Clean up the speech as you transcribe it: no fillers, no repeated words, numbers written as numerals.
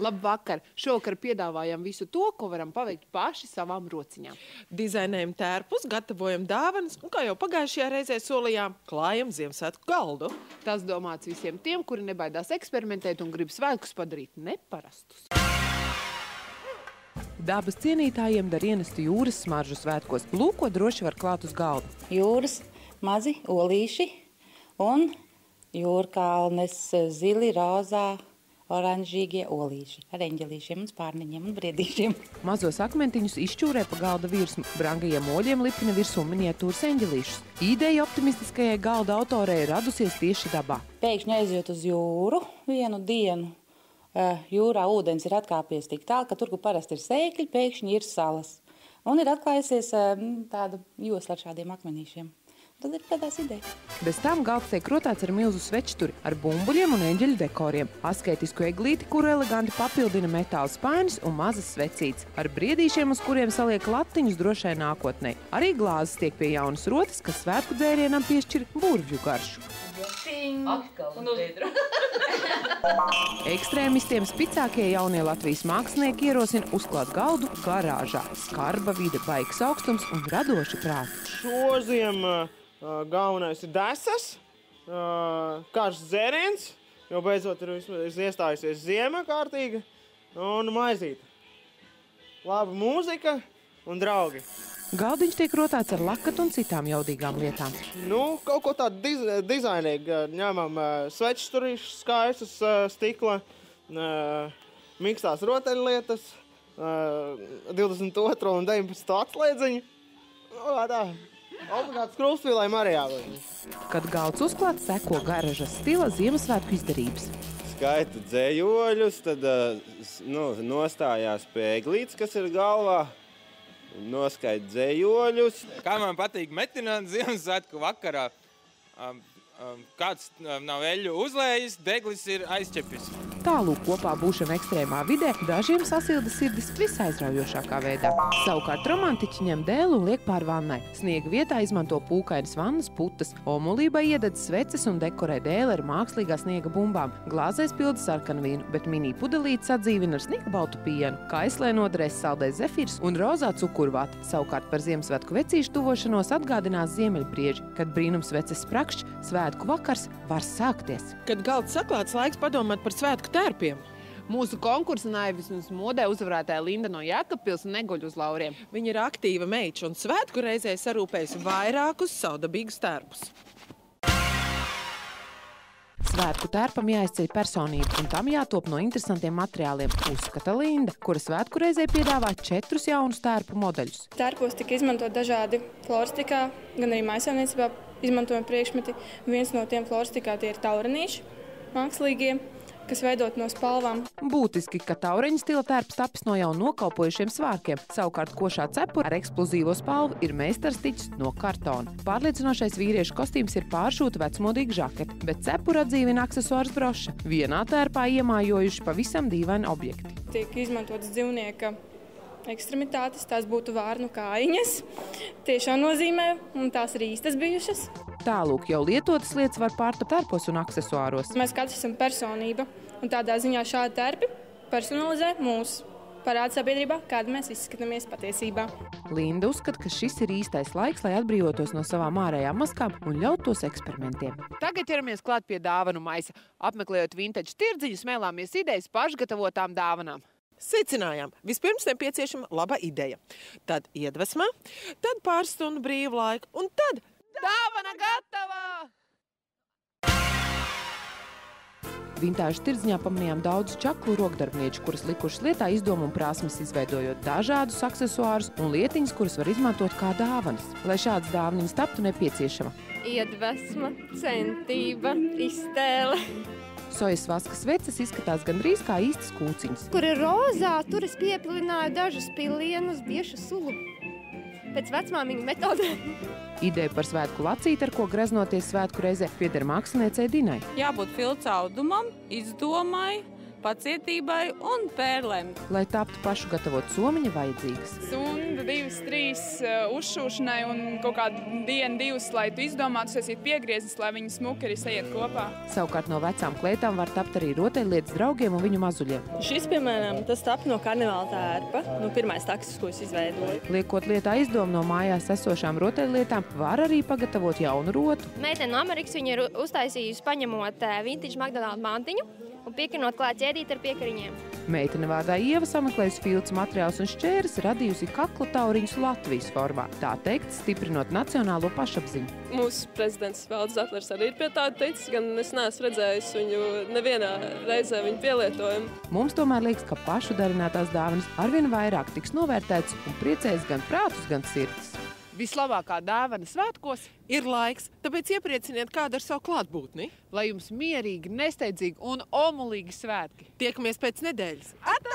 Labvakar! Šovakar piedāvājam visu to, ko varam paveikt paši savām rociņām. Dizainējam tērpus, gatavojam dāvanas un, kā jau pagājušajā reizē solījām, klājam Ziemassvētku galdu. Tas domāts visiem tiem, kuri nebaidās eksperimentēt un grib svētkus padarīt neparastus. Dabas cienītājiem dar ienestu jūras smaržu svētkos. Lūk, ko droši var klāt uz galda. Jūras mazi olīši un jūrkalnes zili, rozā, oranžīgie olīši ar eņģelīšiem un spārniņiem un briedīšiem. Mazos akmentiņus izšķūrē pa galda virsmu, brangajiem oļiem lipina virsū miniatūras eņģelīšus. Ideja optimistiskajai galda autorei radusies tieši dabā. Pēkšņi aiziet uz jūru vienu dienu. Jūrā ūdens ir atkāpies tik tālu, ka tur, kur parasti ir sēkļi, pēkšņi ir salas. Un ir atklājusies tāda josla ar šādiem akmenīšiem. Tad ir tādās idejas. Bez tām galds tiek rotāts ar milzu svečturi, ar bumbuļiem un eņģeļu dekoriem, asketisku eglīti, kuru eleganti papildina metāla spainis un mazas svecītes, ar briedīšiem, uz kuriem saliek latiņus drošai nākotnē. Arī glāzes tiek pie jaunas rotas, kas svētku dzērienam piešķir burvju garšu. Ekstrēmistiem spicākie jaunie Latvijas mākslinieki ierosina uzklāt galdu garāžā. Skarba vide, baigs augstums un radoši prāti. Šoziem galvenais ir desas, karsts dzēriens, jo beidzot ir iestājusies ziema kārtīga, un maizīte. Laba mūzika un draugi. Galdiņš tiek rotāts ar lakatu un citām jaudīgām lietām. Nu, kaut ko tādu dizainīgi. Ņemam svečsturīšus, skaistus stikla, mikstās rotaļlietas, 22. un 19. atslēdziņu. Obligāts krustvilēm arī jāliek. Kad galds uzklāts, seko garažas stila Ziemassvētku izdarības. Skaita dzējoļus, tad nostājās pie eglītes, kas ir galvā. Noskaita dzējoļus. Kā man patīk metināt Ziemassvētku vakarā. Kāds nav eļļu uzlējis, deglis ir aizķepis. Tālūk kopā būšana ekstrēmā vidē dažiem sasilda sirdis visaizraujošākā veidā. Savukārt romantiķi ņem dēlu un liek pār vannai. Sniega vietā izmanto pūkainas vannas putas, omulībai iededz sveces un dekorē dēli ar mākslīgā sniega bumbām. Glāzēs pilda sarkanvīnu, bet mini pudelītes atdzīvina ar sniega baltu pienu. Kaislē noderēs saldais zefīrs un rozā cukurvāte. Savukārt par Ziemassvētku vecīšu tuvošanos atgādinās ziemeļbrieži, kad brīnums veces sprakšķ, svētku vakars var sākties. Kad galds saklāts, laiks padomāt par svētku tērpiem. Mūsu konkursa naivismas modē uzvarētāja Linda no Jēkabpils neguļ uz lauriem. Viņa ir aktīva meiča un svētku reizē sarūpējas vairākus savdabīgus tērpus. Svētku tērpam jāizceļ personība, un tam jātop no interesantiem materiāliem, uzskata Linda, kura svētku reizē piedāvā 4 jaunus tērpu modeļus. Tērpos tika izmantot dažādi floristikā, gan arī mājsaimniecībā izmantojami priekšmeti. Viens no tiem floristikā tie ir taurenīši, mākslīgie, kas veidot no spalvām. Būtiski, ka taureņa stila tērps tapis no jau nokalpojušiem svārkiem. Savukārt košā cepura ar eksplozīvo spalvu ir meistarstiķis no kartona. Pārliecinošais vīriešu kostīms ir pāršūta vecmodīga žakete, bet cepura atdzīvina aksesuārs broša. Vienā tērpā iemājojuši pavisam dīvaini objekti. Tiek izmantotas dzīvnieka ekstremitātes, tās būtu vārnu kājiņas. Tiešām nozīmē, un tās ir īstas bijušas. Tālūk, jau lietotas lietas var pārtapt tērpos un aksesuāros. Mēs katrs esam personība, un tādā ziņā šādi tērpi personalizē mūs. Parāda sabiedrībā, kāda mēs izskatāmies patiesībā. Linda uzskata, ka šis ir īstais laiks, lai atbrīvotos no savām ārējām maskām un ļautos eksperimentiem. Tagad ķeramies klāt pie dāvanu maisa. Apmeklējot vintage tirdziņu, smēlāmies idejas pašgatavotām dāvanām. Secinājām, vispirms nepieciešama laba ideja. Tad iedvesma, tad pāris stundu brīvu laiku, un tad dāvana gatava! Vintāžu tirdziņā pamanījām daudz čaklu rokdarbnieču, kuras likušas lietā izdomu un prasmes, izveidojot dažādus aksesuārus un lietiņas, kuras var izmantot kā dāvanas. Lai šādas dāvanas taptu nepieciešama iedvesma, centība, iztēle. Sojas vaska sveces izskatās gandrīz kā īstas kūciņas. Kur ir rozā, tur es pieplināju dažus pilienus, biešu sulu. Pēc vecmāmiņu metodēm. Ideja par svētku lacīti, ar ko greznoties svētku reizē, pieder māksliniecei Dinai. Jābūt filca audumam, izdomai, pacietībai un pērlēm. Lai taptu pašu gatavot somiņa vajadzīgas. Stundu, 2-3 uzšūšanai un kaut kādu dienu, 2, lai tu izdomātu, esi piegriezis, lai viņi smuki arī sajiet kopā. Savukārt no vecām klētām var tapt arī rotaļlietas draugiem un viņu mazuļiem. Šis, piemēram, tas tap no karnevāla tērpa, pirmais taksis, ko es izveidoju. Liekot lietā izdomu no mājās esošām rotaļlietām, var arī pagatavot jaunu rotu. Meitene no Amerikas viņa ir uztaisījusi paņemot vintage McDonald's mantiņu un piekinot klāt ķēdīt ar piekariņiem. Meitene vārdā Ieva sameklējusi filcu materiālus un šķēres, radījusi kakla tauriņus Latvijas formā. Tā teikt, stiprinot nacionālo pašapziņu. Mūsu prezidents Valdis Zatlers arī ir pie tāda teicis, gan es neesmu redzējis viņu nevienā reizē viņu pielietojumu. Mums tomēr liekas, ka pašu darinātās dāvanas arvien vairāk tiks novērtētas un priecēs gan prātus, gan sirds. Vislabākā dāvana svētkos ir laiks, tāpēc ieprieciniet kādu ar savu klātbūtni. Lai jums mierīgi, nesteidzīgi un omulīgi svētki. Tiekamies pēc nedēļas. Atā!